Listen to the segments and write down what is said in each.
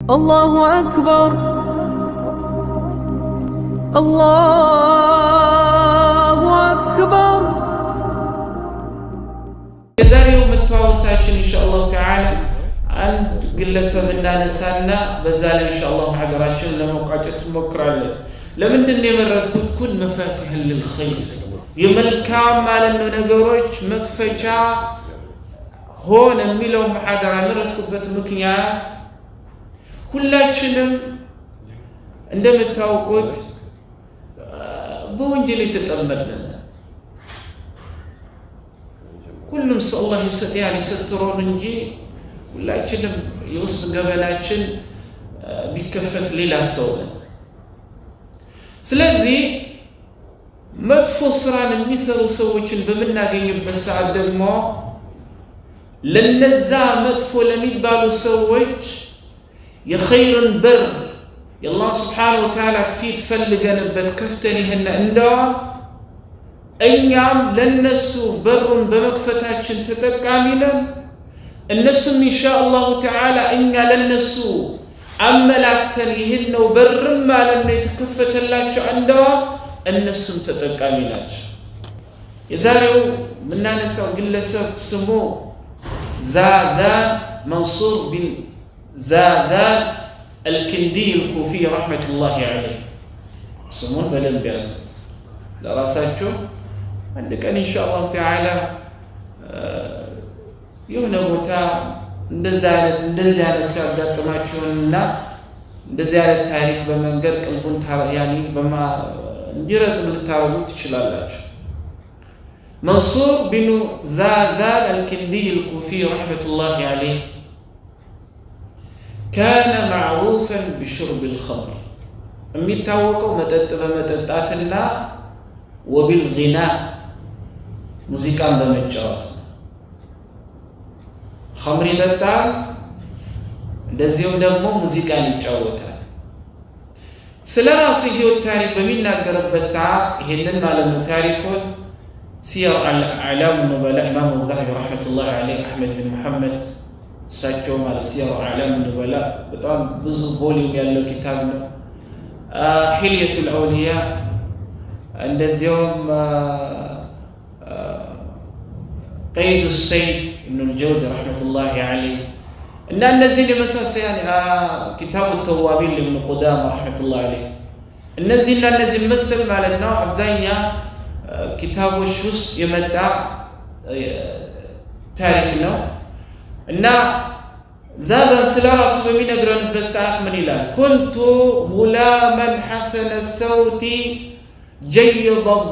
الله أكبر الله أكبر የዛሬው መተዋወሳችን ኢንሻአላህ ተዓላ አንድ ግለሰብ እንዳነሳና በዛ ላይ ኢንሻአላህ ሀገራችን ለመቋጨት እንሞክራለን። ለምንድን ነው የመረጥኩት? ኩን መፋቲህ ለልኸይር የመልካም ማለት ነው ነገሮች መክፈቻ ሆነ የሚለው መሐደራ መረጥኩበት ምክንያት ሁላችንም እንደምታውቁት በወንጀል የተጠመድን ሁሉም ሰው አላህ ይሰትሮን እንጂ ሁላችንም የውስጥ ገበናችን ቢከፈት ሌላ ሰው ነን። ስለዚህ መጥፎ ስራን የሚሰሩ ሰዎችን በምናገኝበት ሰዓት ደግሞ ለነዛ መጥፎ ለሚባሉ ሰዎች የኸይርን በር የአላህ ስብሓነሁ ወተዓላ ፊት ፈልገንበት ከፍተን ይሄን እንደውም እኛም ለነሱ በሩን በመክፈታችን ተጠቃሚ ነን። እነሱም ኢንሻአላሁ ተዓላ እኛ ለነሱ አመላክተን ይሄን ነው በርም ማለት ነው የተከፈተላቸው እንደውም እነሱም ተጠቃሚ ናቸው። የዛሬው ምናነሳው ግለሰብ ስሙ ዛዛን መንሱር ቢን ዛዛን አልኪንዲ አልኩፊ ረሕመቱላሂ ዐለይህ። ስሙን በደንብ ያዙት ለራሳችሁ። አንድ ቀን ኢንሻአላህ ተዓላ የሆነ ቦታ እንደዚህ አይነት ሲያጋጥማችሁና እንደዚህ አይነት ታሪክ በመንገድ ቅልቡን ያኒ እንዲረጥብ ልታረጉ ትችላላችሁ። መንሱር ቢን ዛዛን አልኪንዲ አልኩፊ ረሕመቱላሂ ዐለይህ ካነ ማዕሩፈን ቢሹርብ አልኸምር የሚታወቀው መጠጥ በመጠጣትና ወቢልጊና ሙዚቃን በመጫወት ነው። ኸምር ይጠጣል፣ እንደዚሁም ደግሞ ሙዚቃን ይጫወታል። ስለ ራሱ ህይወት ታሪክ በሚናገርበት ሰዓት ይሄንን ማለት ነው ታሪኩን ሲየር አዕላም ኑበላ ኢማሙ ዛሀቢ ረሕመቱላሂ ዐለይህ አሕመድ ቢን ሙሐመድ እሳቸው ማለት ሲየር አዕላም ኑበላ በጣም ብዙ ቮሊዩም ያለው ኪታብ ነው። ሒልየቱል አውሊያ እንደዚሁም ቀይዱ ሰይድ ኢብኑል ጀውዚ ረሕመቱላሂ ዐለይህ እና እነዚህን የመሳሰሉ ኪታቡ ተዋቢን ለኢብኑ ቁዳማ ረሕመቱላሂ ዐለይህ እነዚህና እነዚህ መሰል ማለት ነው አብዛኛ ኪታቦች ውስጥ የመጣ ታሪክ ነው። እና ዛዛን ስለ ራሱ በሚነግረንበት ሰዓት ምን ይላል? ኩንቱ ጉላመን ሐሰነ ሰውቲ ጀይደ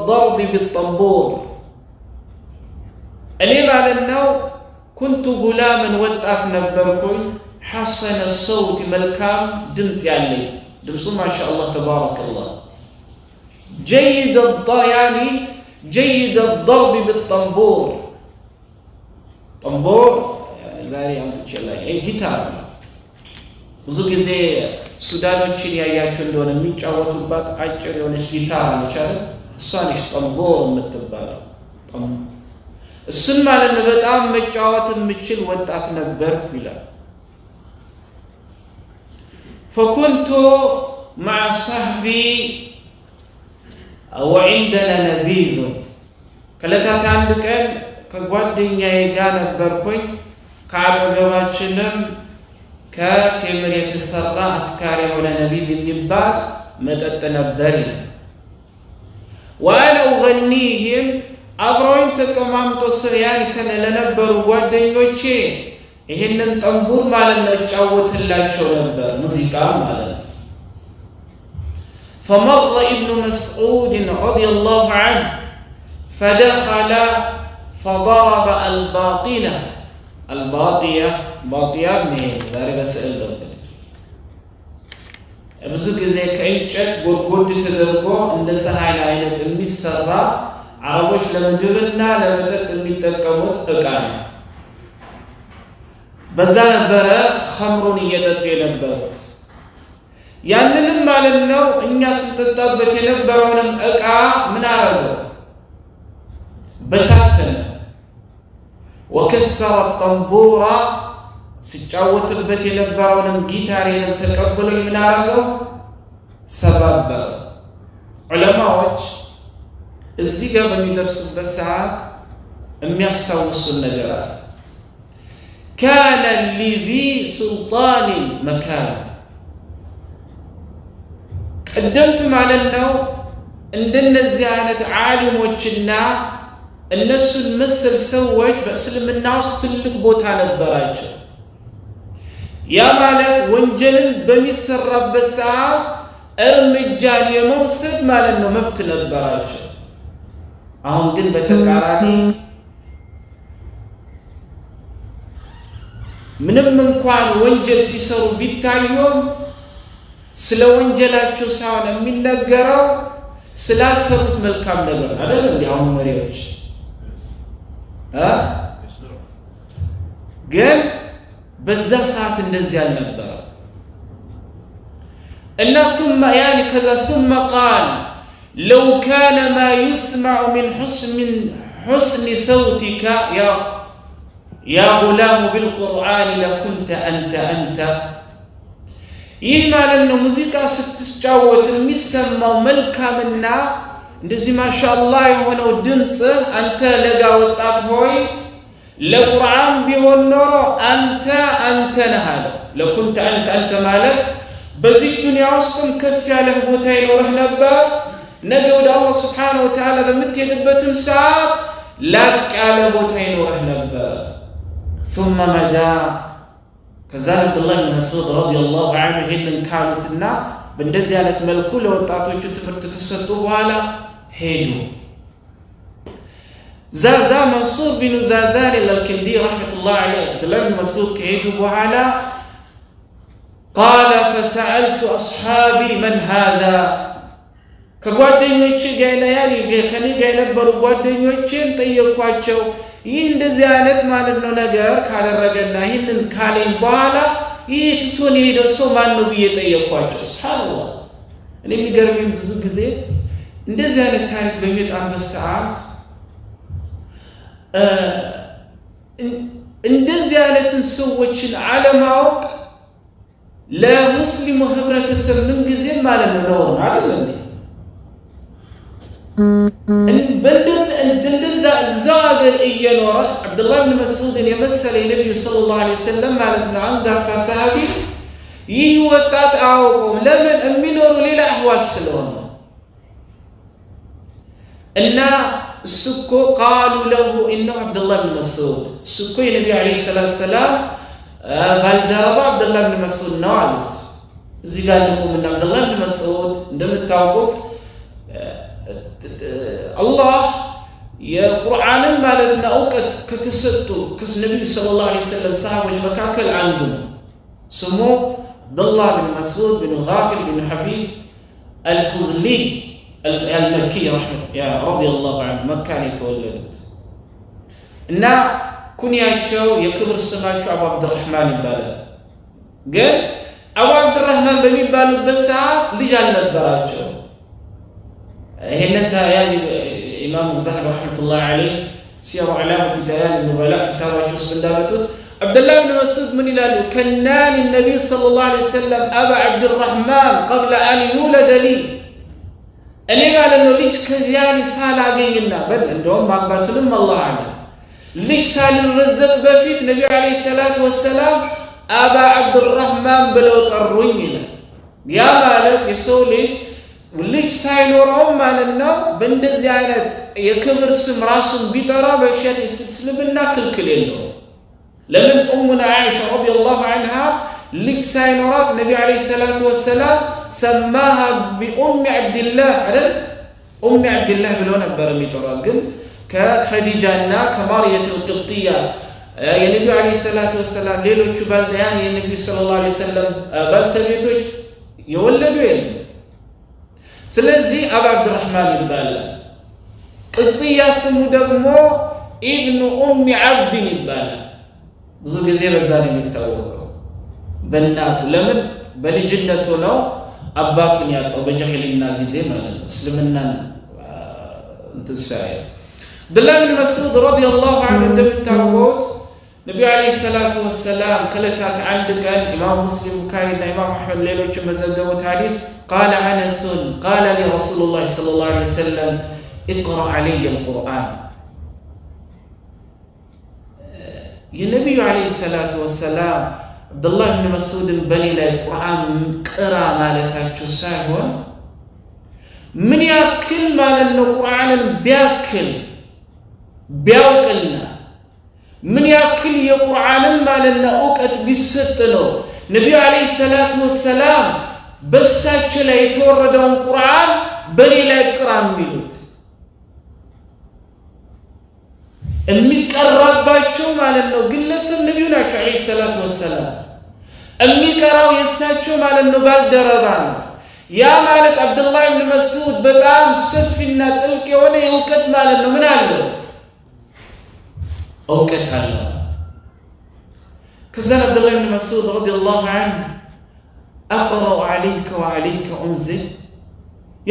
ضርብ ቢጠንቡር። እኔ ማለት ነው ኩንቱ ጉላመን ወጣት ነበርኩኝ፣ ሐሰነ ሰውቲ መልካም ድምፅ ያለኝ ድምፁ ማሻአላህ ተባረከላህ፣ ጀይደ ضርብ ቢጠንቡር። ጠንቡር ዛሬ አምጥቼላኝ ጊታር ነው። ብዙ ጊዜ ሱዳኖችን ያያችሁ እንደሆነ የሚጫወቱባት አጭር የሆነች ጊታር አለች አይደል? እሷ ነች ጠንቡር የምትባለው። እሱን ማለት ነው በጣም መጫወት የምችል ወጣት ነበርኩ ይላል። ፈኩንቱ መዐ ሰሕቢ ወዐንደና ነቢዝ። ከዕለታት አንድ ቀን ከጓደኛዬ ጋር ነበርኩኝ፣ ከአጠገባችንም ከቴምር የተሰራ አስካሪ የሆነ ነቢዝ የሚባል መጠጥ ነበር ይላል። ወአነ ኡገኒህም አብረውኝ ተቀማምጦ ያን ከነ ለነበሩ ጓደኞቼ ይሄንን ጠንቡር ማለት ነው እጫወትላቸው ነበር፣ ሙዚቃ ማለት ነው። فمر ابن مسعود رضي الله عنه فدخل فضرب الباطنة باطية من ዛሬ በስዕል ነው። ብዙ ጊዜ ከእንጨት ጎድጎድ ተደርጎ እንደ ሰሃን አይነት የሚሰራ አረቦች ለምግብና ለመጠጥ የሚጠቀሙት ዕቃ ነው። በዛ ነበረ ኸምሩን እየጠጡ የነበሩት። ያንንም ማለት ነው እኛ ስንጠጣበት የነበረውንም ዕቃ ምን አረገው? በታተነ። ወከሰረ ጠንቡራ ሲጫወትበት የነበረውንም ጊታሬንም ተቀብሎ ምን አደረገው? ሰባበረው። ዑለማዎች እዚህ ጋር በሚደርሱበት ሰዓት የሚያስታውሱን ነገር አለ። ካነ ሊዚ ሱልጣን መካን ቀደምት ማለት ነው። እንደነዚህ አይነት ዓሊሞችና እነሱን መሰል ሰዎች በእስልምና ውስጥ ትልቅ ቦታ ነበራቸው። ያ ማለት ወንጀልን በሚሰራበት ሰዓት እርምጃን የመውሰድ ማለት ነው መብት ነበራቸው። አሁን ግን በተቃራኒ ምንም እንኳን ወንጀል ሲሰሩ ቢታዩም ስለ ወንጀላቸው ሳይሆን የሚነገረው ስላልሰሩት መልካም ነገር አይደል? እንዴ አሁን መሪዎች ግን በዛ ሰዓት እንደዚህ አልነበረ እና ثم يعني كذا ثم قال لو كان ما يسمع من حسن صوتك يا غلام بالقرآن لكنت أنت ይህ ማለት ነው ሙዚቃ ስትጫወት የሚሰማው መልካምና እንደዚህ ማሻአላህ የሆነው ድምጽ አንተ ለጋ ወጣት ሆይ ለቁርአን ቢሆን ኖሮ አንተ ነህ አለ። ለኩንተ አንተ ማለት በዚህ ዱንያ ውስጥም ከፍ ያለ ቦታ ይኖርህ ነበር። ነገ ወደ አላህ Subhanahu Wa Ta'ala በምትሄድበትም ሰዓት ላቅ ያለ ቦታ ይኖርህ ነበር። ثم مدى ከዛ አብዱላህ ብን መስዑድ ረዲየላሁ ዐንሁ ይህንን ካሉትና በእንደዚህ አይነት መልኩ ለወጣቶቹ ትምህርት ከሰጡ በኋላ ሄዱ። ዛዛ መንሱር ቢን ዛዛን አልኪንዲ ረሕመቱላህ ዐለይህ አብዱላህ ብን መስዑድ ከሄዱ በኋላ ቃለ ፈሰአልቱ አስሓቢ መን ሃዛ ከጓደኞቼ ጋር ከኔ ጋር የነበሩ ጓደኞቼን ጠየኳቸው። ይህ እንደዚህ አይነት ማለት ነው ነገር ካደረገና ይህንን ካለኝ በኋላ ይህ ትቶን የሄደው ሰው ማን ነው ብዬ ጠየኳቸው። ሱብሃንአላህ እኔ የሚገርመኝ ብዙ ጊዜ እንደዚህ አይነት ታሪክ በሚጣበት ሰዓት እንደዚህ አይነትን ሰዎችን አለማወቅ ለሙስሊሙ ህብረተሰብ ምን ጊዜ ማለት ነው ነው አይደለም እንደዛ ዛገር እየኖረ አብዱላህ ብን መስዑድ የመሰለ ነብዩ ሰለላሁ ዐለይሂ ወሰለም ማለት ነው አንጋፋ ሰሃቢ ይህ ወጣት አውቀው ለምን የሚኖሩ ሌላ አህዋል ስለሆነ እና እሱኮ ቃሉ ለሁ ኢነሁ አብዱላህ ብን መስዑድ እሱኮ የነብዩ ዐለይሂ ሰላቱ ሰላም ባልደረባ አብዱላህ ብን መስዑድ ነው አሉት። እዚህ ጋር ደግሞ ምን አብዱላህ ብን መስዑድ እንደምታውቁት አላህ የቁርአንን ማለት ነው እውቀት ከተሰጡ ከነብዩ ሰለላሁ ዐለይሂ ወሰለም ሰሃቦች መካከል አንዱ ነው። ስሙ አብዱላህ ብን መስዑድ ብን ጋፊል ብን ሐቢብ አልሁዝሊ አልመኪ ረዲየላሁ ዐንሁ መካን የተወለዱት እና ኩንያቸው የክብር ስማቸው አቡ አብድራህማን ይባላል። ግን አቡ አብድራህማን በሚባሉበት ሰዓት ልጅ አልነበራቸው። ይሄንን ታያሊ ኢማም الزهري ረህመቱላሂ ዐለይህ ሲያሩ ዐላም ኪታብ النبላ ኪታባቸው ውስጥ እንዳመጡት አብዱላህ ብን መስዑድ ምን ይላሉ? ከናኒ ነብይ ሰለላሁ ዐለይሂ ወሰለም አባ አብድራህማን قبل ان يولد لي እኔ ማለት ነው ልጅ ከዚያን ሳላገኝና በል እንደውም ማግባቱንም አላህ አለ ልጅ ሳልረዘቅ በፊት ነብዩ ዐለይሂ ሰላቱ ወሰላም አባ አብድራህማን ብለው ጠሩኝ ይላል። ያ ማለት የሰው ልጅ ሳይኖረው ማለት ነው በእንደዚህ አይነት የክብር ስም ራሱን ቢጠራ በሸሪዓ እስልምና ክልክል የለውም። ለምን ኡሙና አይሻ ረዲየላሁ ዐንሃ ልጅ ሳይኖራት ነብዩ ዐለይሂ ሰላቱ ወሰላም ሰማሃ ቢኡም አብድላህ አይደል ኡም አብድላህ ብሎ ነበር የሚጠራው። ግን ከኸዲጃና ከማርየት አልቅብጥያ የነብዩ ዐለይሂ ሰላቱ ወሰላም ሌሎቹ ባልዳያን የነብዩ ሰለላሁ ዐለይሂ ወሰለም ባልተቤቶች የወለዱ የለም። ስለዚህ አቡ አብድራህማን ይባላል። ቅጽያ ስሙ ደግሞ ኢብኑ ኡም አብድን ይባላል። ብዙ ጊዜ በዛ ነው የሚታወቀው በእናቱ። ለምን በልጅነቱ ነው አባቱን ያጣው በጃሂልና ጊዜ ማለት ነው። እስልምናን እንትን ሳይል አብዱላህ ብን መስዑድ ረዲየላሁ ዐንሁ እንደምታውቁት ነቢዩ ዓለይሂ ሰላቱ ወሰላም ከዕለታት አንድ ቀን ኢማም ሙስሊም ቡኻሪና ኢማም አሕመድ ሌሎችም በዘገቡት ሐዲስ ቃለ አነሱን ቃለ ሊ ረሱሉላህ ሰለላሁ ዐለይሂ ወሰለም ኢቅራ ዐለየ አልቁርአን። የነቢዩ ዓለይሂ ሰላቱ ወሰላም አብዱላህ ብን መስዑድን በኔ ላይ ቁርአን ቅራ ማለታቸው ሳይሆን ምን ያክል ማለት ነው ቁርአንን ቢያውቅና ምን ያክል የቁርአንን ማለት ነው እውቀት ቢሰጥ ነው ነቢዩ ዓለይሂ ሰላቱ ወሰላም በሳቸው ላይ የተወረደውን ቁርአን በኔ ላይ ቅራ የሚሉት። የሚቀራባቸው ማለት ነው ግለሰብ ነቢዩ ናቸው ዓለይሂ ሰላቱ ወሰላም። የሚቀራው የእሳቸው ማለት ነው ባልደረባ ነው። ያ ማለት አብዱላህ ብን መስዑድ በጣም ሰፊና ጥልቅ የሆነ የእውቀት ማለት ነው ምን አለው እውቀት አለው። ከዛ አብዱላህ ብን መስዑድ ረዲየላሁ ዐንሁ አቅረኡ ዐለይከ ወዐለይከ ኡንዚል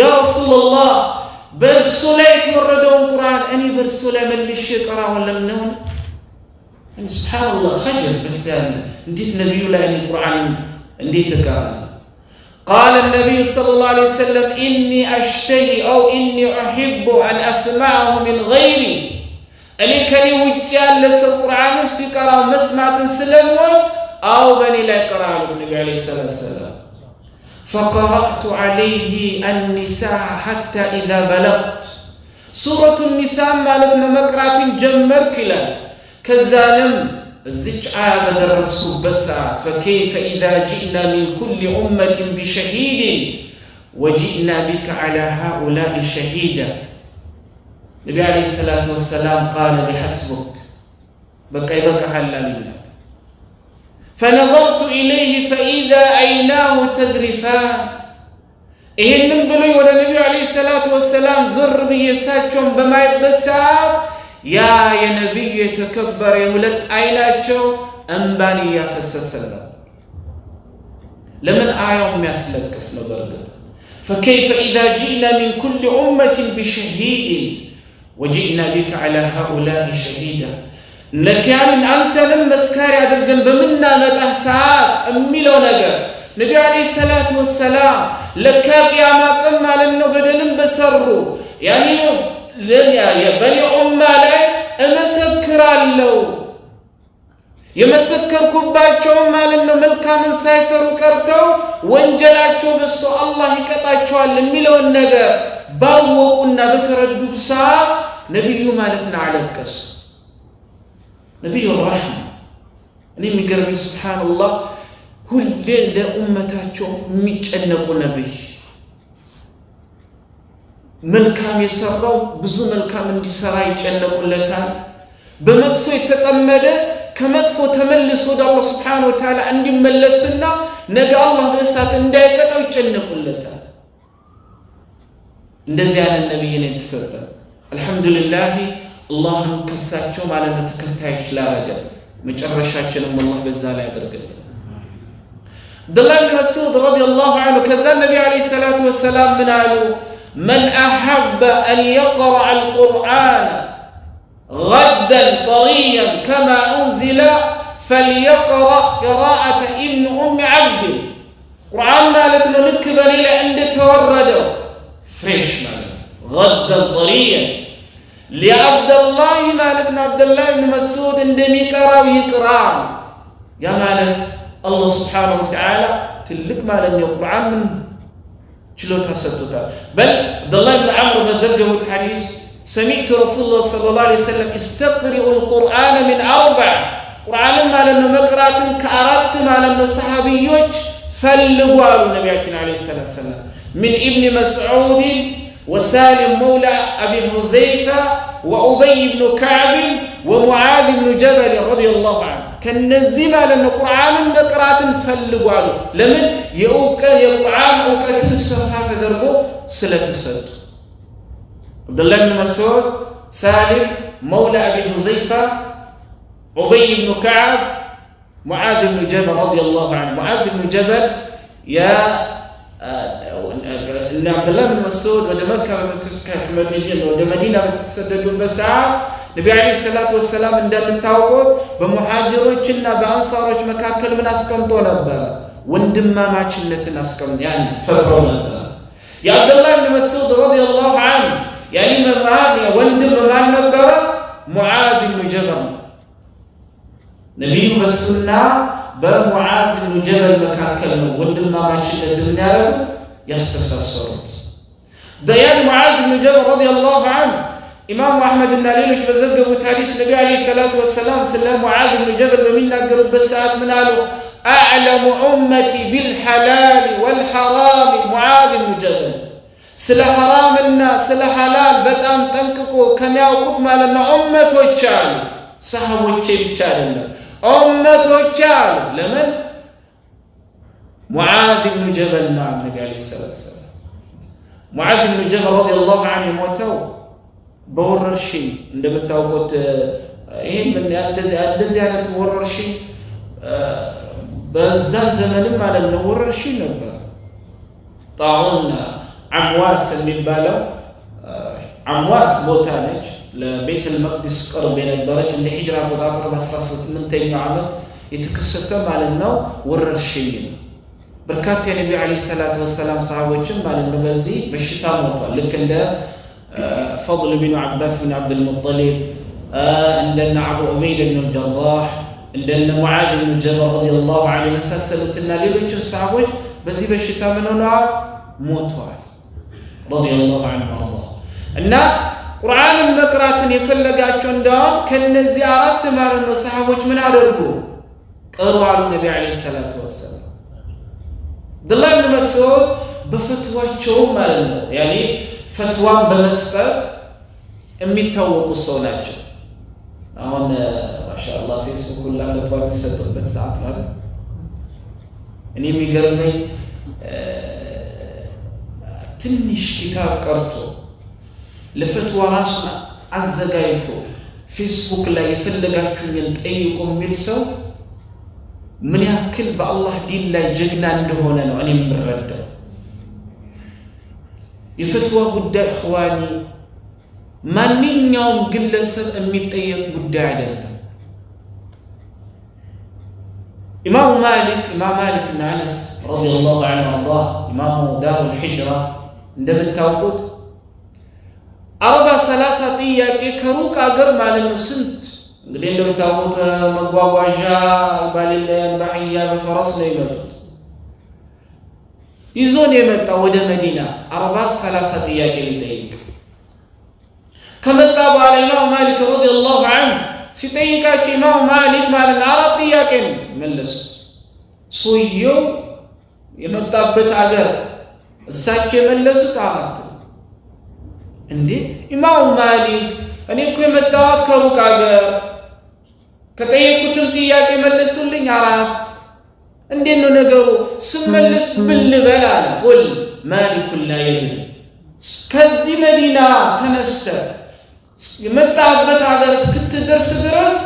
ያ ረሱለላህ በእርሱ ላይ የተወረደውን ቁርአን እኔ በእርሱ ላይ መልሼ ቀራው ለምነው ሱብሓነላህ ኸጀል በስ ያለ እንዴት ነቢዩ ላይ እኔ ቁርአን እንዴት እቀራለሁ? قال النبي صلى الله عليه وسلم إني أشتهي أو إني أحب أن أسمعه من غيري أني كني وجال لسه القرآن سيقرأ مسمعة سلمون أو بني لا يقرأ النبي عليه الصلاة والسلام فقرأت عليه النساء حتى إذا بلغت سورة النساء مالتنا مقرأة جمر كلا كزالم الزج بدرسكم بسعة فكيف إذا جئنا من كل أمة بشهيد وجئنا بك على هؤلاء شهيدا. النبي عليه الصلاة والسلام قال لحسبك بكى هلا لله. فنظرت إليه فإذا عيناه تذرفان. ይህንን ብሎኝ ወደ ነቢዩ ዓለይሂ ሰላቱ ወሰላም ዞር ብዬ እሳቸውን በማየበት ሰዓት ያ የነቢዩ የተከበረ የሁለት አይናቸው እንባን እያፈሰሰ ነው። ለምን አያው የሚያስለቅስ ነው። በእርግጥ فكيف إذا جئنا من كل أمة بشهيد وجئنا بك على هؤلاء شهيدا. لكن أنت لما مسكار አድርገን በምናመጣህ ሰዓት የሚለው ነገር ነቢዩ ዓለይሂ ሰላቱ ወሰላም ለካ ቂያማ ቀን ማለት ነው በደልም በሰሩ ያኔ በኒ ኡማ ላይ እመሰክራለሁ የመሰከርኩባቸው ማለት ነው መልካምን ሳይሰሩ ቀርተው ወንጀላቸው በስቶ አላህ ይቀጣቸዋል የሚለውን ነገር ባወቁና በተረዱ ሰዓት ነብዩ ማለት ነው አለቀሱ። ነብዩ ረህማ እኔ የሚገርመኝ ሱብሃንአላህ ሁሌ ለኡመታቸው የሚጨነቁ ነብይ መልካም የሰራው ብዙ መልካም እንዲሰራ ይጨነቁለታል። በመጥፎ የተጠመደ ከመጥፎ ተመልሶ ወደ አላህ Subhanahu Wa Ta'ala እንዲመለስና ነገ አላህ በእሳት እንዳይቀጣው ይጨነቁለታል። እንደዚህ አይነት ነብይ ነው የተሰጠ። አልহামዱሊላህ አላህም ከሳቸው ማለት ነው ተከታዮች ላረገ መጨረሻችንም አላህ በዛ ላይ ያደርግልን። አብዱላህ ብን መስዑድ ረዲየላሁ ዐንሁ ከዛ ነብዩ ዓለይሂ ሰላቱ ወሰላም ምን አሉ? من أحب أن يقرأ القرآن غدا طريا كما أنزل فليقرأ قراءة ابن أم عبد. قرآن مالتنا لك بني عند تورده فريش مالت غدا طريا لعبد الله مالتنا عبد الله بن مسعود عندما يقرأ ويقرأ يا مالت الله سبحانه وتعالى تلك مالت القرآن من ችሎታ ሰጥቶታል። በል አብዱላህ ብን ዐምር በዘገቡት ሐዲስ ሰሚዕቱ ረሱሉላህ ሰለላሁ ዐለይሂ ወሰለም ኢስተቅሪኡ አልቁርአን ሚን አርበዕ ቁርአንን ማለት ነው መቅራትን ከአራት ማለት ነው ሰሃቢዮች ፈልጉ አሉ ነቢያችን ዐለይሂ ሰላቱ ወሰላም ሚን ኢብን መስዑድ ወሳሊም መውላ አቢ ሁዘይፋ ወኡበይ ብኑ ከዕብ ወሙዓዝ ብኑ ጀበል ረዲየላሁ ዐንሁ ከነዚህ ማለት ነው ቁርአንን መቅራትን ፈልጉ አሉ። ለምን የቁርአን እውቀትን ሰፋ ተደርጎ ስለተሰጡ አብዱላህ ብን መስዑድ፣ ሳሊም መውላ አቢ ሁዘይፋ፣ ኡበይ ብኑ ከዕብ፣ ሙዓዝ ብኑ ጀበል ረዲየላሁ ዐንሁ። ሙዓዝ ብኑ ጀበል አብዱላህ ብን መስዑድ ወደ መካ ወደ መዲና በተሰደዱበት ሰዓት ነብዩ አለይሂ ሰላቱ ወሰላም እንደምታውቁት በሙሃጅሮችና በአንሳሮች መካከል ምን አስቀምጦ ነበር? ወንድማማችነትን አስቀምጦ ፈጥሮ ነበር። የአብዱላህ ብን መስዑድ ረዲየላሁ ዐንሁ ወንድም ማን ነበረ? ሙዓዝ ብን ጀበል። ነቢዩ በሱና በሙዓዝ ብን ጀበል መካከል ነው ወንድማማችነትን ያደረጉት ያስተሳሰሩት። ያን ሙዓዝ ብን ጀበል ረዲየላሁ ዐንሁ ኢማሙ አሕመድና ሌሎች በዘገቡት ሐዲስ ነቢዩ ዓለይሂ ሰላቱ ወሰላም ስለ ሙዓዝ ብን ጀበል በሚናገሩበት ሰዓት ምን አሉ? አዕለሙ ኡመቲ ቢልሐላል ወልሐራም ሙዓዝ ብን ጀበል። ስለ ሐራምና ስለ ሐላል በጣም ጠንቅቆ ከሚያውቁት ማለት ነው ኡመቶች አሉ። ሰሃቦቼ ብቻ አይደለም ኡመቶች አሉ። ለምን? ሙዓዝ ብን ጀበል ነው ነቢዩ ዓለይሂ ሰላቱ ወሰላም። ሙዓዝ ብን ጀበል ረዲየላሁ ዐንሁ የሞተው በወረርሽኝ እንደምታውቁት ይሄን እንደዚህ አይነት ወረርሽኝ በዛ ዘመንም ማለት ነው ወረርሽኝ ነበር። ጣዑን አምዋስ የሚባለው አምዋስ ቦታ ነች፣ ለቤተል መቅዲስ ቅርብ የነበረች እንደ ሂጅራ አቆጣጠር በ18ኛው ዓመት የተከሰተ ማለት ነው ወረርሽኝ ነው። በርካታ የነቢዩ ዓለይሂ ሰላቱ ወሰላም ሰሃቦችም ማለት ነው በዚህ በሽታ ሞቷል። ልክ እንደ ፈضል ብን ዓባስ ብን ዓብድልሙጠሊብ እንደነ አቡ ዑበይዳ ብን አልጀራህ እንደነ ሙዓዝ ብን ጀበል ረዲየላሁ ዐንሁ የመሳሰሉትና ሌሎችም ሰሃቦች በዚህ በሽታ ምን ሆነዋል? ሞተዋል ረዲየላሁ ዐንሁ ወአርዳ። እና ቁርአንን መቅራትን የፈለጋቸው እንደውም ከነዚህ አራት ማለት ነው ሰሃቦች ምን አደርጉ? ቀሩ አሉ ነቢዩ ዓለይሂ ሰላቱ ወሰላም። አብዱላህ ብን መስዑድ በፈትዋቸው ማለት ነው ፈትዋን በመስጠት የሚታወቁ ሰው ናቸው። አሁን ማሻአላህ ፌስቡክ ሁላ ፈትዋ የሚሰጥበት ሰዓት ማለት እኔ የሚገርመኝ ትንሽ ኪታብ ቀርቶ ለፈትዋ ራሱን አዘጋጅቶ ፌስቡክ ላይ የፈለጋችሁኝን ጠይቁ የሚል ሰው ምን ያክል በአላህ ዲን ላይ ጀግና እንደሆነ ነው እኔ የምረዳው። የፈትዋ ጉዳይ እኽዋኒ ማንኛውም ግለሰብ የሚጠየቅ ጉዳይ አይደለም። ኢማም ማሊክ እና አነስ ረዲየላሁ ዐንሁ ወአርዳ ኢማሙ ዳሩል ሂጅራ እንደምታውቁት 40-30 ጥያቄ ከሩቅ አገር ማለት ነው ስንት እንግዲህ እንደምታውቁት መጓጓዣ ባለለን በአህያ በፈረስ ነው የመጡት ይዞን የመጣ ወደ መዲና 40-30 ጥያቄ ሊጠይቅ ከመጣ በኋላ ኢማም ማሊክ ረዲየላሁ ዐንሁ ሲጠይቃቸው ኢማም ማሊክ ማለት 4 ጥያቄ መለሱ። ሰውየው የመጣበት አገር እሳቸው የመለሱት 4 እንዴ ኢማም ማሊክ እኔ እኮ የመጣሁት ከሩቅ አገር ከጠየቁትም ጥያቄ መለሱልኝ 4 እንዴት ነው ነገሩ? ስመለስ ብልበል አለ። ቁል ማሊኩ ላ የድሪ ከዚህ መዲና ተነስተ የመጣበት ሀገር እስክትደርስ ድረስ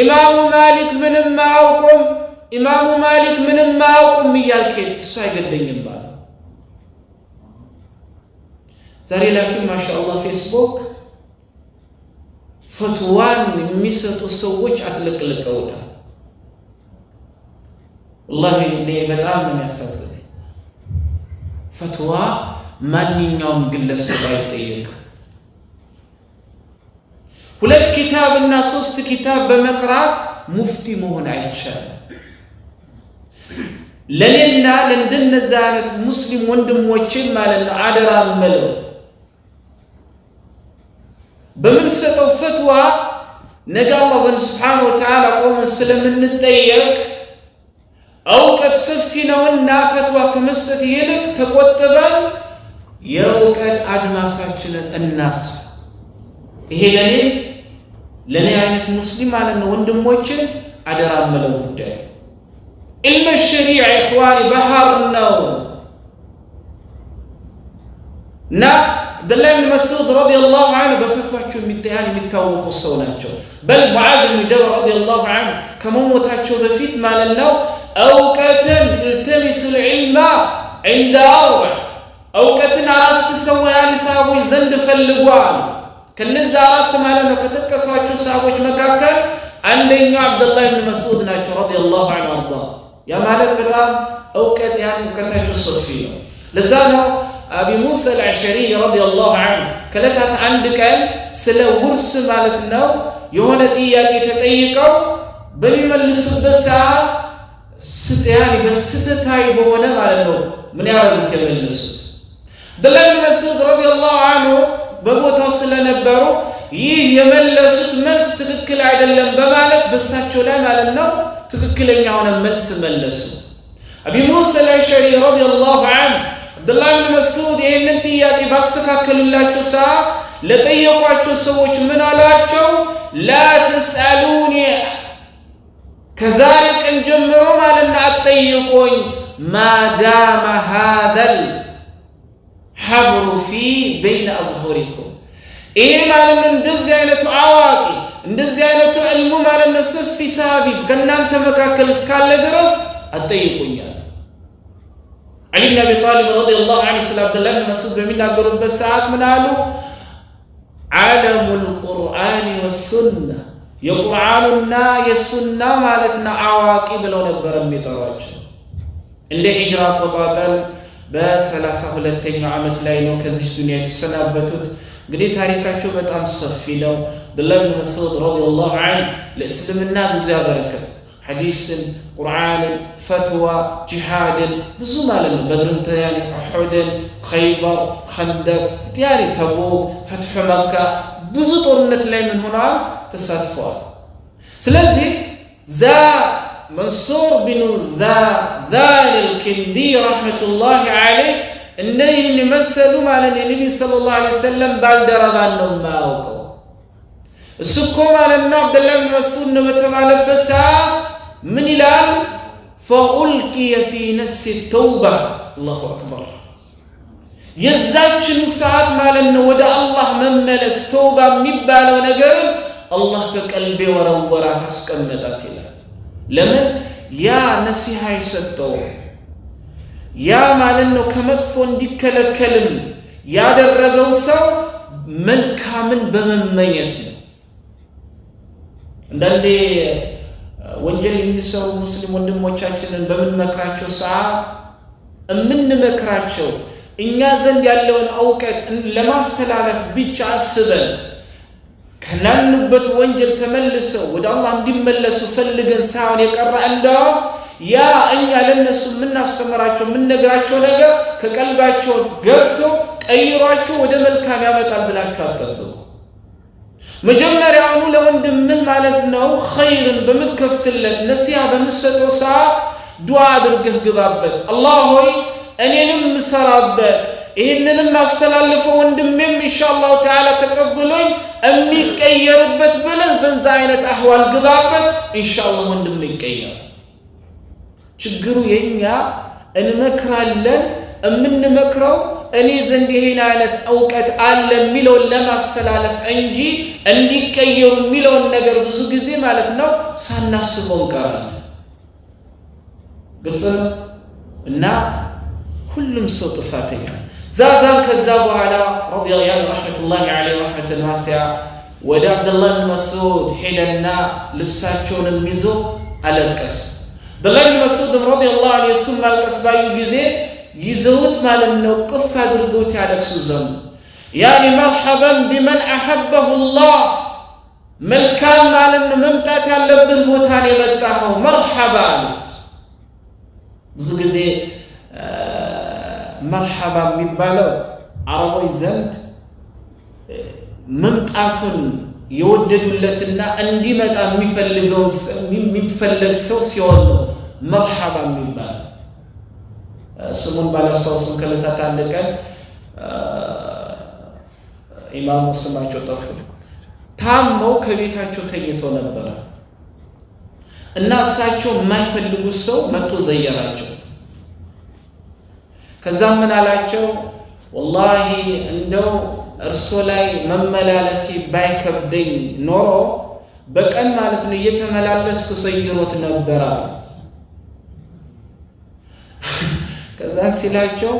ኢማሙ ማሊክ ምንም አያውቁም፣ ኢማሙ ማሊክ ምንም አያውቁም እያልክ እሱ አይገደኝም ባለ። ዛሬ ላኪን ማሻአላህ ፌስቡክ ፈትዋን የሚሰጡ ሰዎች አጥለቅልቀውታል። ወላሂ እኔ በጣም ነው የሚያሳዝነኝ። ፈትዋ ማንኛውም ግለሰብ አይጠየቅም። 2 ኪታብና 3 ኪታብ በመቅራት ሙፍቲ መሆን አይቻልም። ለኔና ለእንደነዛ አይነት ሙስሊም ወንድሞችን ማለት ነው አደራ መለው በምንሰጠው ፈትዋ ነገ አላህ ዘንድ ሱብሓነሁ ወተዓላ ቆመን ስለምንጠየቅ እውቀት ሰፊ ነውና ፈትዋ ከመስጠት ይልቅ ተቆጥበን የእውቀት አድማሳችንን እናስፋ። ይሄ ለኔ አይነት ሙስሊም ማለት ነው ወንድሞችን አደራ መለው ጉዳይ። ኢልም ሸሪዓ ኢኽዋኒ ባህር ነው እና አብዱላህ ብን መስዑድ ረዲየላሁ ዐንሁ በፈትዋቸው የሚታወቁ ሰው ናቸው። በል ሙዓዝ ብን ጀበል ረዲየላሁ ዐንሁ ከመሞታቸው በፊት ማለት ነው እውቀትን التمس العلم عند 4 እውቀትን 4 ሰዎች ሰዎች ዘንድ ፈልጓል። ከነዛ አራት ማለት ነው ከተቀሳቸው ሰሃቦች መካከል አንደኛው አብዱላህ ኢብኑ መስዑድ ናቸው ረዲየላሁ ዐንሁ ወርዳ። ያ ማለት በጣም እውቀት እውቀታቸው ሰፊ ነው። ለዛ ነው አቢ ሙሳ አልአሽዓሪ ረዲየላሁ ዐንሁ ከለታት አንድ ቀን ስለ ውርስ ማለት ነው የሆነ ጥያቄ ተጠይቀው በሚመልሱበት ሰዓት በስተታይ በሆነ ማለት ነው ምን ያደረጉት የመለሱት። አብዱላህ ኢብኑ መስዑድ ረዲየላሁ ዐንሁ በቦታው ስለነበሩ ይህ የመለሱት መልስ ትክክል አይደለም በማለት በሳቸው ላይ ማለት ነው ትክክለኛውን መልስ መለሱ። አቢ ሙሳ አልአሽዓሪ ረዲየላሁ ዐንሁ አብዱላህ ኢብኑ መስዑድ ይህንን ጥያቄ ባስተካከሉላቸው ሰዓት ለጠየቋቸው ሰዎች ምን አሏቸው? ላ ተስአሉኒ ከዛሬ ቀን ጀምሮ ማለት ነው አትጠይቁኝ ማዳመ ሃዘል ሐብሩ ፊ በይነ አዝሁሪኩም ይሄ ማለት ነው እንደዚህ አይነቱ አዋቂ እንደዚህ አይነቱ ዕልሙ ማለት ነው ሰፊ ሳቢብ ከእናንተ መካከል እስካለ ድረስ አትጠይቁኛል። አሊ ብን አቢ ጣሊብ ረዲየላሁ ዐንሁ ስለ አብዱላህ ብን መስዑድ በሚናገሩበት ሰዓት ምን አሉ? ዓለሙል ቁርአን ወሱና የቁርአኑና የሱና ማለት ነው አዋቂ ብለው ነበር የሚጠሯቸው። እንደ ሂጅራ አቆጣጠር በ32ኛው ዓመት ላይ ነው ከዚህ ዱንያ የተሰናበቱት። እንግዲህ ታሪካቸው በጣም ሰፊ ነው። አብዱላህ ብን መስዑድ ረዲየላሁ ዐንሁ ለእስልምና ብዙ ያበረከቱ ሐዲስን፣ ቁርአንን፣ ፈትዋ፣ ጂሃድን ብዙ ማለት ነው በድርን ተያኒ ኡሑድን፣ ኸይበር፣ ኸንደቅ ያኒ ተቡክ፣ ፈትሑ መካ ብዙ ጦርነት ላይ ምን ሆነዋል ተሳትፈዋል። ስለዚህ መንሱር ቢኑ ዛል አልኪንዲ ረሕመቱላሂ ዐለይህ እነዚህን መሰሉ ማለት የነቢይ ሰለላሁ ዐለይሂ ወሰለም ባልደረባን ነው የማያውቀው። እሱ እኮ ማለት ነው አብዱላህ ብን መስዑድ ነው በተባለበት ሰዓት ምን ይላል? ፈኡልቂየ ፊ ነፍሲ ተውባ አላሁ አክበር የዛችን ሰዓት ማለት ነው ወደ አላህ መመለስ ተውባ የሚባለው ነገር አላህ ከቀልቤ ወረወራት አስቀመጣት ይላል። ለምን? ያ ነሲሃ የሰጠው ያ ማለት ነው ከመጥፎ እንዲከለከልም ያደረገው ሰው መልካምን በመመኘት ነው። አንዳንዴ ወንጀል የሚሰሩ ሙስሊም ወንድሞቻችንን በምንመክራቸው ሰዓት የምንመክራቸው እኛ ዘንድ ያለውን እውቀት ለማስተላለፍ ብቻ አስበን ከናንበት ወንጀል ተመልሰው ወደ አላህ እንዲመለሱ ፈልገን ሳይሆን የቀረ እንደውም ያ እኛ ለነሱ የምናስተምራቸው የምንነግራቸው ነገር ከቀልባቸው ገብቶ ቀይሯቸው ወደ መልካም ያመጣል ብላችሁ አትጠብቁ። መጀመሪያውኑ ለወንድምህ ማለት ነው ኸይርን በምትከፍትለት ነሲሃ በምትሰጠው ሰዓት ዱዓ አድርገህ ግባበት። አላህ ሆይ እኔንም ምሰራበት ይህንንም አስተላልፈው ወንድሜም ኢንሻአላሁ ተዓላ ተቀብሎኝ የሚቀየርበት ብለህ በዛ አይነት አህዋል ግባበት። ኢንሻአላህ ወንድም ይቀየራል። ችግሩ የኛ እንመክራለን የምንመክረው እኔ ዘንድ ይሄን አይነት እውቀት አለ የሚለውን ለማስተላለፍ እንጂ እንዲቀየሩ የሚለውን ነገር ብዙ ጊዜ ማለት ነው ሳናስበው እንቀራለን። ግልጽ ነው። እና ሁሉም ሰው ጥፋተኛ ዛዛን ከዛ በኋላ ረዲየላሁ ረሕመቱላሂ ዐለይሂ ረሕመተን ዋሲዓ ወደ አብዱላህ ብን መስዑድ ሄደና ልብሳቸውንም ይዞ አለቀሰ። አብዱላህ ብን መስዑድ ረዲየላሁ ዐንሁ እሱን ማልቀስ ባዩ ጊዜ ይዘውት ማለት ነው ቅፍ አድርጎት ያለቅሱ ዘንድ ያኒ መርሐበን ቢመን አሐበሁ ላህ መልካም ማለት ነው መምጣት ያለብህ ቦታን የመጣኸው መርሐባ አሉት። ብዙ ጊዜ መርሐባ የሚባለው አረቦች ዘንድ መምጣቱን የወደዱለትና እንዲመጣ የሚፈልግ ሰው ሲሆን ነው መርሐባ የሚባለው። ስሙን ባላስታውስም ከዕለታት አንድ ቀን ኢማሙ ስማቸው ጠፉ። ታመው ከቤታቸው ተኝቶ ነበረ እና እሳቸው የማይፈልጉት ሰው መጥቶ ዘየራቸው። ከዛም ምን አላቸው? ወላሂ እንደው እርሶ ላይ መመላለስ ባይከብደኝ ኖሮ በቀን ማለት ነው እየተመላለስኩ ሰይሮት ነበር አሉት። ከዛ ሲላቸው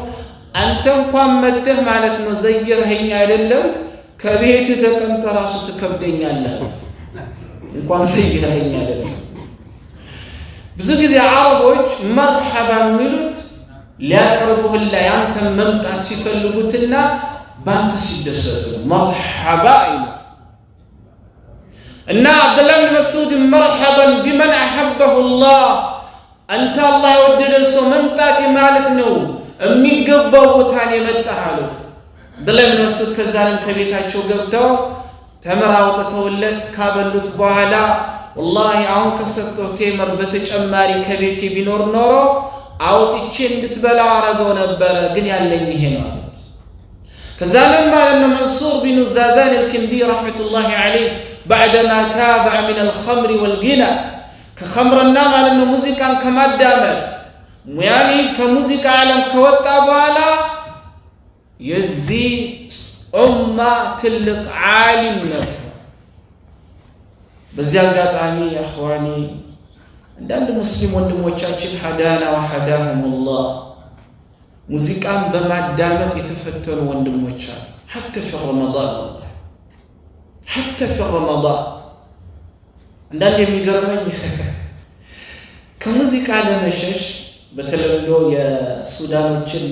አንተ እንኳን መተህ ማለት ነው ዘይረኸኝ አይደለም ከቤት ተቀምጠ ራሱ ትከብደኛለህ እንኳን ሰይረኛ አይደለም ብዙ ጊዜ አረቦች መርሐባ የሚሉት ሊያቀርቡህላ ያንተ መምጣት ሲፈልጉትና ባንተ ሲደሰቱ መርሐባ ይላል እና አብዱላህ ብን መስዑድ መርሐባን ቢመን አሐበሁ አላህ አንተ አላህ የወደደ ሰው መምጣት ማለት ነው የሚገባው ቦታን የመጣህ አሉት አብዱላህ ብን መስዑድ ከዛን ከቤታቸው ገብተው ተምር አውጥተውለት ካበሉት በኋላ ወላሂ አሁን ከሰጠው ቴምር በተጨማሪ ከቤቴ ቢኖር ኖሮ አውጥቼ እንድትበላው አረገው ነበር ግን ያለኝ ይሄ ነው አሉት ከዛን ማለት ነው መንሱር ቢን ዛዛን الكندي رحمه الله عليه بعدما تابع من الخمر والغنى ከخمرና ማለት ነው ሙዚቃን ከማዳመጥ ሙያኒ ከሙዚቃ ዓለም ከወጣ በኋላ የዚህ ኡማ ትልቅ ዓሊም ነው በዚያ አጋጣሚ አኽዋኒ አንዳንድ ሙስሊም ወንድሞቻችን ሀዳና ወሀዳሁም አላህ ሙዚቃን በማዳመጥ የተፈተኑ ወንድሞች አሉ حتى في رمضان والله حتى في رمضان አንዳንድ የሚገርመኝ ከሙዚቃ ለመሸሽ በተለምዶ የሱዳኖችን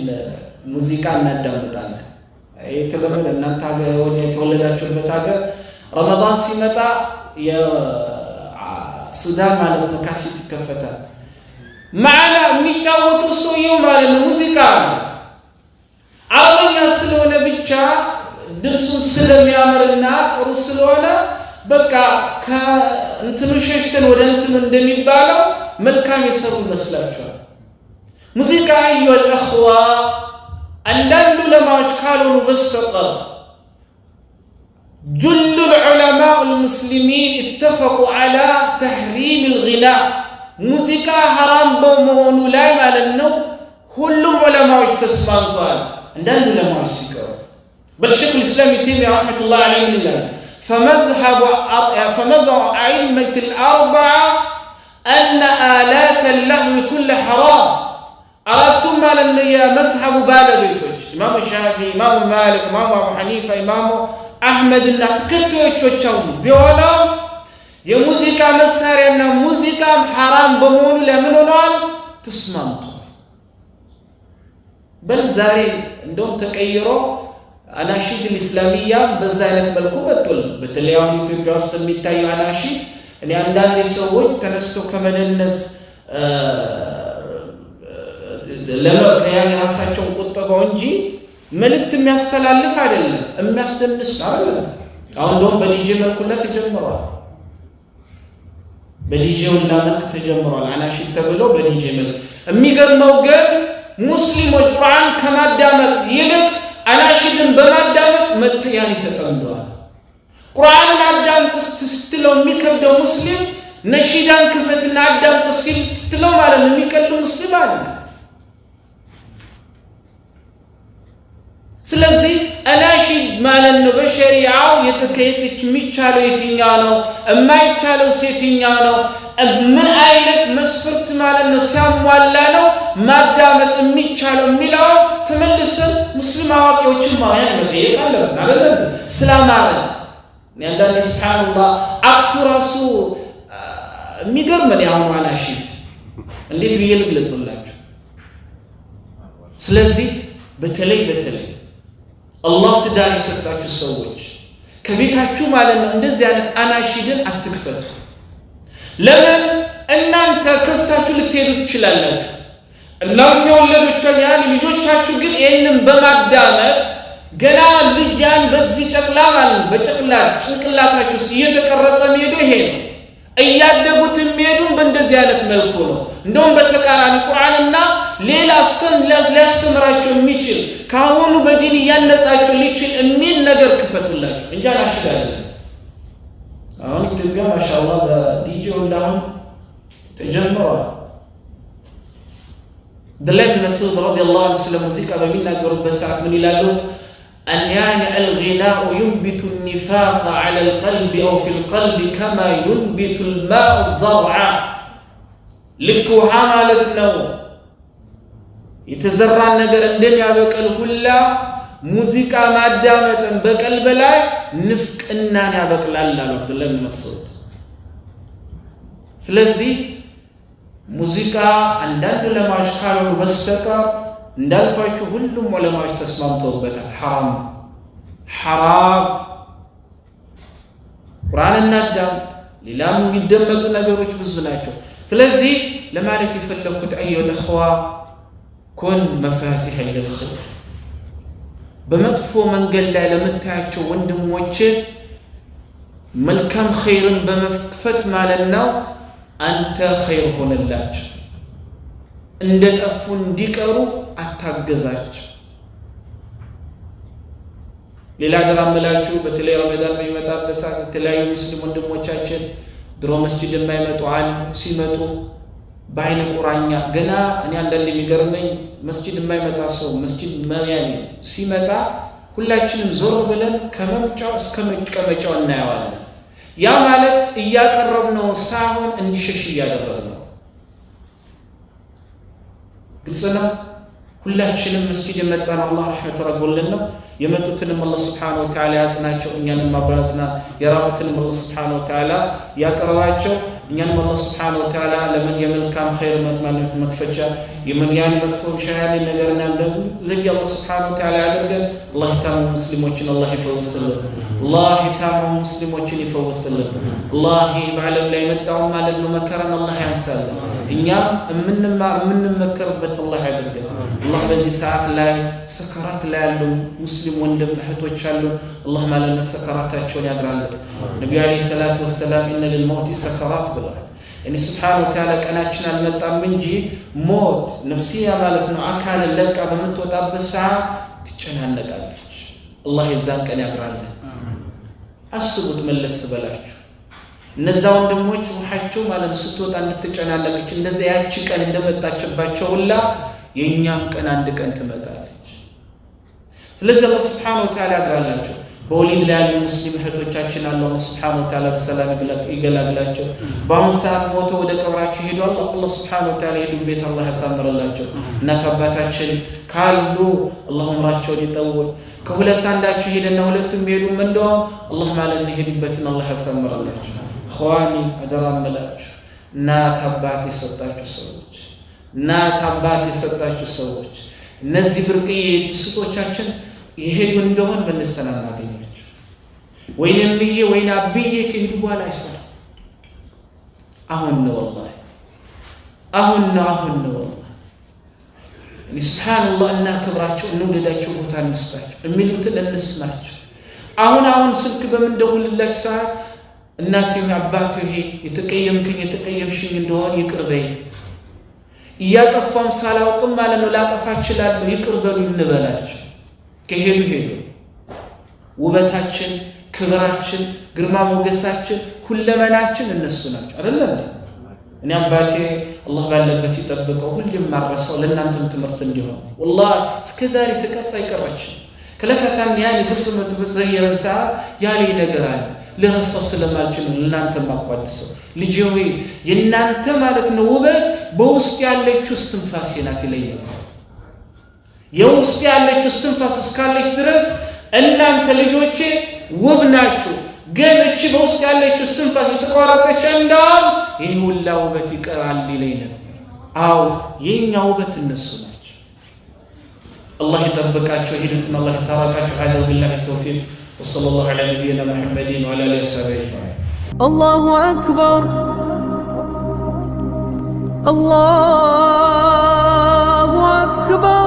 ሙዚቃ እናዳምጣለን የተለመደ እናንተ ሀገር ወደ የተወለዳችሁበት ሀገር ረመዳን ሲመጣ የሱዳን ማለት ነው ካሴት ይከፈታል ማዕና የሚጫወቱ ሰውየው ማለት ነው ሙዚቃ ነው አረበኛ ስለሆነ ብቻ ድምፁን ስለሚያምርና ጥሩ ስለሆነ በቃ ከእንትኑ ሸሽተን ወደ እንትኑ እንደሚባለው መልካም የሰሩ ይመስላችኋል ሙዚቃ አዩል እኽዋ አንዳንዱ ለማዎች ካልሆኑ በስተቀር جل العلماء المسلمين اتفقوا على تحريم الغناء موسيقى حرام بمهون لا ማለት ነው ሁሉም ዑለማዎች ተስማምተዋል አንዳንድ ዑለማዎች ሲቀሩ بل شيخ الاسلام تيميه رحمه الله عليه ይላል فمذهب أئمة الأربعة أن آلات اللهو كل حرام أردتم على مذهب بالبيتوج إمام الشافعي إمام مالك إمام أبو حنيفة إمام أحمد الناتكتوچو بيولا የሙዚቃ መሳሪያና ሙዚቃም حرام በመሆኑ ለምን ሆኗል ተስማምቷል በል ዛሬ እንደውም ተቀይሮ አናሺድ الاسلاميه በዛ አይነት መልኩ መጥቷል በተለይ አሁን ኢትዮጵያ ውስጥ የሚታየው አናሺድ እኔ አንዳንድ ሰዎች ተነስቶ ከመደነስ ለመከያን ራሳቸውን ቁጠባው እንጂ መልእክት የሚያስተላልፍ አይደለም የሚያስደንስ አይደለም አሁን ደግሞ በዲጄ መልኩ ተጀምሯል በዲጄውና መልክ ተጀምሯል አናሺድ ተብሎ በዲጄ መልክ የሚገርመው ግን ሙስሊሞች ቁርአን ከማዳመጥ ይልቅ አናሺድን በማዳመጥ መተያኒ ተጠምደዋል ቁርአንን አዳምጥ ስትለው የሚከብደው ሙስሊም ነሺዳን ክፈትና አዳምጥ ስትለው ማለት ነው የሚቀል ሙስሊም አለ ስለዚህ አናሺድ ማለት ነው በሸሪዓው የተከየተች የሚቻለው የትኛው ነው የማይቻለው የትኛው ነው ምን አይነት መስፈርት ማለት ነው ሲያሟላ ነው ማዳመጥ የሚቻለው የሚለው ተመልሰን ሙስሊም አዋቂዎችን ማያን መጠየቅ አለብን አይደል ስላማረ ያንዳንድ ሱብሃንአላህ አክቱ ራሱ የሚገርመን ያሁን አናሺድ እንዴት ብዬ ልግለጽላችሁ ስለዚህ በተለይ አላህ ትዳር የሰጣችሁ ሰዎች ከቤታችሁ ማለት ነው እንደዚህ አይነት አናሺድን አትክፈቱ ለምን እናንተ ከፍታችሁ ልትሄዱ ትችላላችሁ እናንተ ወለዶቻችሁ ያን ልጆቻችሁ ግን ይሄንን በማዳመጥ ገና ልጅያን በዚህ ጨቅላ ማለት በጨቅላ ጭንቅላታችሁ ውስጥ እየተቀረጸ የሚሄዱ ይሄ ነው እያደጉት የሚሄዱን በእንደዚህ አይነት መልኩ ነው እንደውም በተቃራኒ ቁርአንና ሌላ ሊያስተምራቸው የሚችል ካሁኑ በዲን ያነጻቸው ሊችል የሚል ነገር ክፈቱላችሁ እንጂ አናሺድ አይደለም አሁን ኢትዮጵያ ማሻአላህ በዲጄው እንዳሁን ተጀምሯል አብዱላህ ብን መስዑድ ረዲየላሁ ዐንሁ ስለ ሙዚቃ በሚናገሩበት ሰዓት ምን ይላሉ أن يعني الغناء ينبت النفاق على القلب أو في القلب كما ينبت الماء الزرع لكو حمالتنا يتزرع النجر اندم يابك الهلا ሙዚቃ ማዳመጥን በቀልብ ላይ ንፍቅናን ያበቅላል አሉ አብዱላህ ኢብኑ መስዑድ። ስለዚህ ሙዚቃ አንዳንድ ዑለማዎች ካልሆኑ በስተቀር እንዳልኳችሁ ሁሉም ዑለማዎች ተስማምተውበታል። ሐራም ቁርአን እናዳምጥ፣ ሌላም የሚደመጡ ነገሮች ብዙ ናቸው። ስለዚህ ለማለት የፈለኩት አዩሀል እኽዋ ኩን መፋቲሐ ሊልኸይር፣ በመጥፎ መንገድ ላይ ለምታያቸው ወንድሞች መልካም ኸይርን በመክፈት ማለት ነው አንተ ኸይር ሆነላቸው። እንደጠፉ እንዲቀሩ አታገዛቸው። ሌላ ደራምላችሁ በተለይ ረመዳን በሚመጣበት ሰዓት የተለያዩ ሙስሊም ወንድሞቻችን ድሮ መስጂድ የማይመጡ አሉ። ሲመጡ በአይነ ቁራኛ ገና እኔ አንዳንድ የሚገርመኝ መስጂድ የማይመጣ ሰው መስጂድ መያኔ ሲመጣ ሁላችንም ዞር ብለን ከመምጫው እስከ መቀመጫው እናየዋለን። ያ ማለት እያቀረብነው ሳይሆን እንዲሸሽ እያደረግነው። ግልጽ ነው። ሁላችንም መስጂድ የመጣን አላህ ረሕመት ረጎልን ነው። የመጡትንም አላህ ስብሓነሁ ወተዓላ ያጽናቸው፣ እኛንም አብሮ ያጽና። የራቁትንም አላህ ስብሓነሁ ወተዓላ ያቅርባቸው፣ እኛንም አላህ ስብሓነሁ ወተዓላ ለምን የመልካም ኸይር ማለት መክፈቻ የመንያን መጥፎ ሻያኒ ነገርና እንደም ዘይ አላህ ስብሓነሁ ወተዓላ ያደርገን። አላህ የታመሙ ሙስሊሞችን አላህ ይፈውስልን። አላህ የታመሙ ሙስሊሞችን ይፈውስልን። አላህ በዓለም ላይ የመጣውን ማለት ነው መከራን አላህ ያንሳልን። እኛም የምንመከርበት አላህ ያደርገን። አላህ በዚህ ሰዓት ላይ ሰከራት ላይ ያሉ ሙስሊም ወንድም እህቶች አሉ። አላህ ማለት ነው ሰከራታቸውን ያግራልን። ነብዩ አለይሂ ሰላቱ ወሰላም ኢነ ሊልመውቲ ሰከራት ብለዋል። እኔ ሱብሓነሁ ወተዓላ ቀናችን አልመጣም እንጂ ሞት ነፍሲያ ማለት ነው አካልን ለቃ በምትወጣበት ሰዓት ትጨናነቃለች። አላህ የዛን ቀን ያግራልን። አስቡት መለስ በላችሁ እነዛ ወንድሞች ውሃቸው ማለት ስትወጣ እንድትጨናነቅች እንደዛ ያቺ ቀን እንደመጣችባቸው ሁላ የኛም ቀን አንድ ቀን ትመጣለች። ስለዚህ አላህ Subhanahu Wa Ta'ala ያግራላቸው። በወሊድ ላይ ያሉ ሙስሊም እህቶቻችን አላህ Subhanahu Wa Ta'ala በሰላም ይገላግላቸው። በአሁን ሰዓት ሞተው ወደ ቀብራቸው ሄደዋል። አላህ Subhanahu Wa Ta'ala ሄዱ ቤት አላህ ያሳምርላቸው። እናት አባታችን ካሉ አላህ ዑምራቸውን ይጠውል። ከሁለት አንዳቸው ሄደና ሁለቱም ሄዱም እንደውም አላህ ማለት ነው ሄዱበትን አላህ ያሳምርላቸው። ኸዋኒ አደራ መላችሁ እናት አባት የሰጣችሁ ሰዎች እናት አባት የሰጣችሁ ሰዎች እነዚህ ብርቅዬ ስጦቻችን ይሄዱ እንደሆን መልሰን አናገኛቸው። ወይንም ብዬ ወይና አብዬ ከሄዱ በኋላ አይሰራ። አሁን ነው والله አሁን ነው والله እኔ ሱብሃንአላህ እና ክብራቸው እንውደዳቸው ቦታ እንስጣቸው የሚሉትን እንስማቸው። አሁን ስልክ በምንደውልላችሁ ሰዓት እናቴ አባቴ የተቀየምከኝ የተቀየምሽኝ እንደሆነ ይቅርበኝ እያጠፋም ሳላውቅም ማለት ነው ላጠፋ እችላለሁ ይቅርበሉ እንበላቸው። ከሄዱ ሄዱ። ውበታችን፣ ክብራችን፣ ግርማ ሞገሳችን፣ ሁለመናችን እነሱ ናቸው አይደል? እኔ አባቴ አላህ ባለበት ይጠብቀው ሁሉም ማረሰው ለእናንተም ትምህርት እንዲሆን والله እስከዛሬ ተቀርጻ አይቀርችም። ከለታታም ያኔ ግብስ መተዘየረን ሰዓት ያለ ነገር አለ ለራሱ ስለማልችል ለእናንተ ማቋደሰው ልጅ ሆይ የእናንተ ማለት ነው ውበት በውስጥ ያለችው እስትንፋስ ናት ይለኛል። የውስጥ ያለችው እስትንፋስ እስካለች ድረስ እናንተ ልጆቼ ውብ ናችሁ። ግን እቺ በውስጥ ያለችው እስትንፋስ የተቋረጠች እንዳል ይሄ ሁላ ውበት ይቀራል ይለኝ ነበር። አው የኛ ውበት እነሱ ናቸው። አላህ ይጠብቃቸው ሂደቱን አላህ ይታረቃቸው። ሀዳ ቢላሂ ተውፊቅ وصلى الله على نبينا محمد وعلى اله وصحبه اجمعين. الله اكبر الله اكبر.